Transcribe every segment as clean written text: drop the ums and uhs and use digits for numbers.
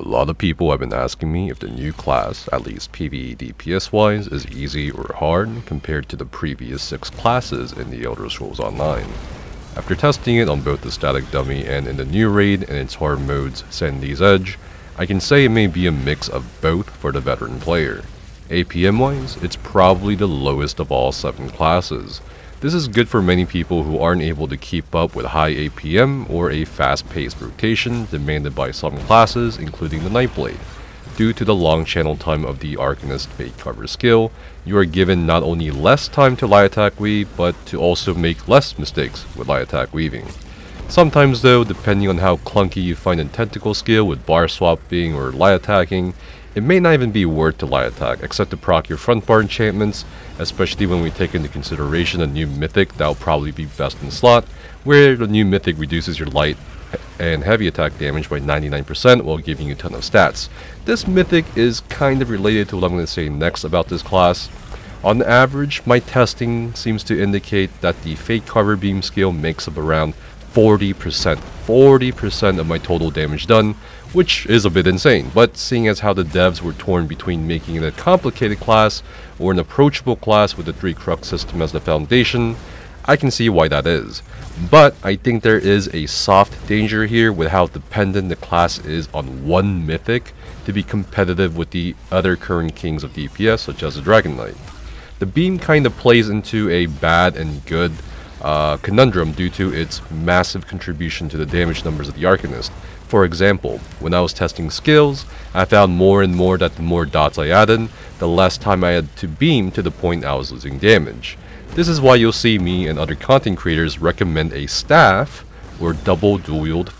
lot of people have been asking me if the new class, at least PvE DPS wise, is easy or hard compared to the previous 6 classes in the Elder Scrolls Online. After testing it on both the static dummy and in the new raid and its hard modes Sandy's Edge, I can say it may be a mix of both for the veteran player. APM wise, it's probably the lowest of all 7 classes. This is good for many people who aren't able to keep up with high APM or a fast-paced rotation demanded by some classes, including the Nightblade. Due to the long channel time of the Arcanist Fate Cover skill, you are given not only less time to light attack weave, but to also make less mistakes with light attack weaving. Sometimes though, depending on how clunky you find a tentacle skill with bar swapping or light attacking, it may not even be worth to light attack, except to proc your front bar enchantments, especially when we take into consideration a new mythic that will probably be best in slot, where the new mythic reduces your light and heavy attack damage by 99% while giving you a ton of stats. This mythic is kind of related to what I'm going to say next about this class. On average, my testing seems to indicate that the Fate Carver Beam skill makes up around 40% of my total damage done, which is a bit insane, but seeing as how the devs were torn between making it a complicated class or an approachable class with the 3 crux system as the foundation, I can see why that is. But I think there is a soft danger here with how dependent the class is on one mythic to be competitive with the other current kings of DPS, such as the Dragon Knight. The beam kind of plays into a bad and good conundrum due to its massive contribution to the damage numbers of the Arcanist. For example, when I was testing skills, I found more and more that the more dots I added, the less time I had to beam to the point I was losing damage. This is why you'll see me and other content creators recommend a staff or double dual wield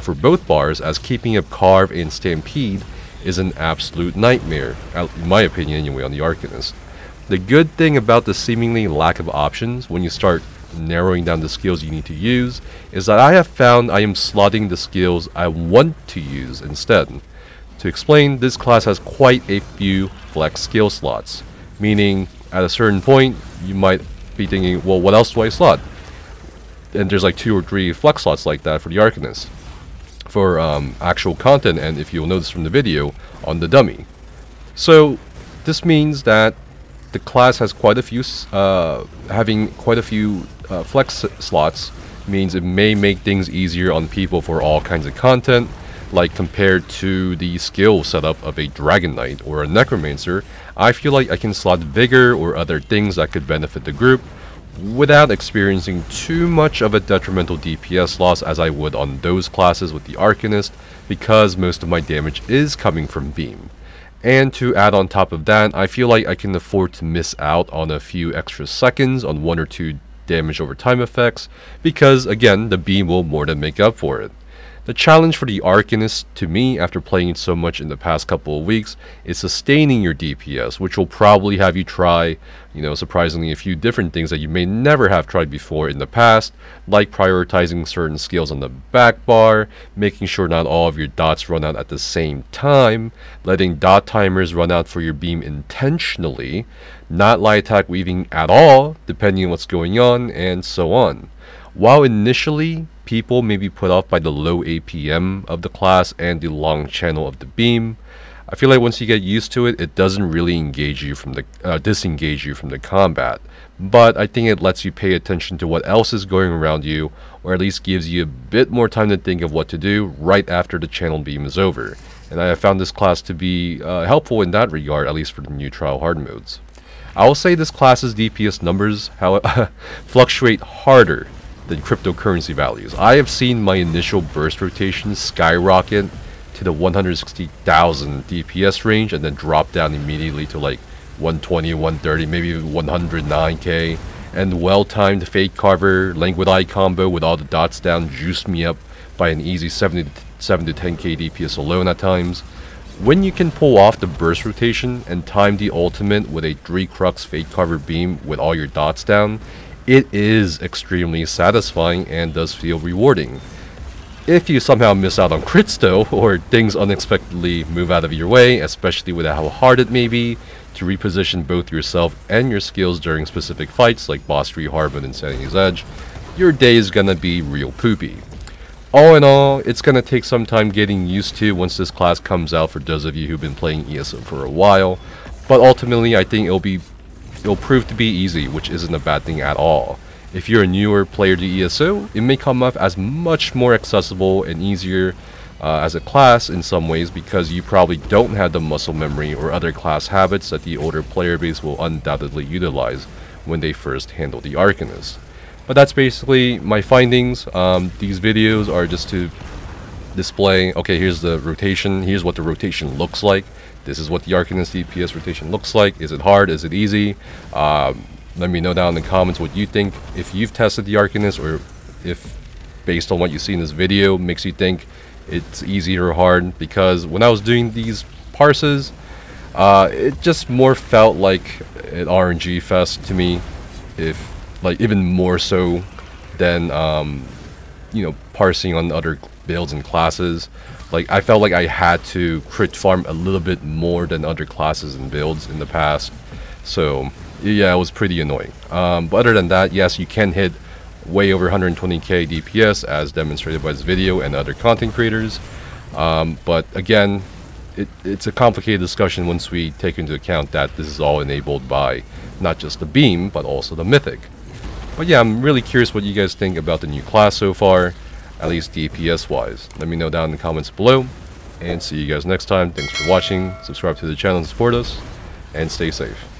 for both bars, as keeping up Carve and Stampede is an absolute nightmare, in my opinion anyway, on the Arcanist. The good thing about the seemingly lack of options when you start narrowing down the skills you need to use is that I have found I am slotting the skills I want to use instead. To explain, this class has quite a few flex skill slots, meaning at a certain point you might be thinking, well, what else do I slot? And there's like 2 or 3 flex slots like that for the Arcanist for actual content, and if you'll notice from the video, on the dummy. So this means that the class has quite a few, having quite a few flex slots means it may make things easier on people for all kinds of content, like compared to the skill setup of a Dragon Knight or a Necromancer. I feel like I can slot Vigor or other things that could benefit the group without experiencing too much of a detrimental DPS loss as I would on those classes with the Arcanist, because most of my damage is coming from beam. And to add on top of that, I feel like I can afford to miss out on a few extra seconds on 1 or 2 damage over time effects, because again, the beam will more than make up for it. The challenge for the Arcanist, to me, after playing it so much in the past couple of weeks, is sustaining your DPS, which will probably have you try, surprisingly, a few different things that you may never have tried before in the past, like prioritizing certain skills on the back bar, making sure not all of your dots run out at the same time, letting dot timers run out for your beam intentionally, not light attack weaving at all, depending on what's going on, and so on. While initially, people may be put off by the low APM of the class and the long channel of the beam, I feel like once you get used to it, it doesn't really engage you from the disengage you from the combat. But I think it lets you pay attention to what else is going around you, or at least gives you a bit more time to think of what to do right after the channel beam is over. And I have found this class to be helpful in that regard, at least for the new trial hard modes. I will say this class's DPS numbers fluctuate harder than cryptocurrency values. I have seen my initial burst rotation skyrocket to the 160,000 DPS range and then drop down immediately to like 120, 130, maybe even 109k, and well-timed Fate Carver Languid Eye combo with all the dots down juiced me up by an easy 7 to 10k DPS alone at times. When you can pull off the burst rotation and time the ultimate with a 3 crux Fate Carver beam with all your dots down, it is extremely satisfying and does feel rewarding. If you somehow miss out on crits though, or things unexpectedly move out of your way, especially with how hard it may be to reposition both yourself and your skills during specific fights like Boss 3 Hard Mode and Sandy's Edge, your day is gonna be real poopy. all in all, it's gonna take some time getting used to once this class comes out for those of you who've been playing ESO for a while. But ultimately, I think it'll prove to be easy, which isn't a bad thing at all. If you're a newer player to ESO, it may come off as much more accessible and easier as a class in some ways, because you probably don't have the muscle memory or other class habits that the older player base will undoubtedly utilize when they first handle the Arcanist. But that's basically my findings. These videos are just to display, okay, here's the rotation, here's what the rotation looks like, this is what the Arcanist DPS rotation looks like. Is it hard? Is it easy? Let me know down in the comments what you think. If you've tested the Arcanist, or if based on what you see in this video makes you think it's easy or hard, because when I was doing these parses, it just more felt like an RNG fest to me, if like even more so than you know, parsing on other builds and classes. Like, I felt like I had to crit farm a little bit more than other classes and builds in the past, so yeah, it was pretty annoying. But other than that, yes, you can hit way over 120k DPS as demonstrated by this video and other content creators, but again, it's a complicated discussion once we take into account that this is all enabled by not just the beam but also the mythic. But yeah, I'm really curious what you guys think about the new class so far, at least DPS wise. Let me know down in the comments below, and see you guys next time. Thanks for watching, subscribe to the channel and support us, and stay safe.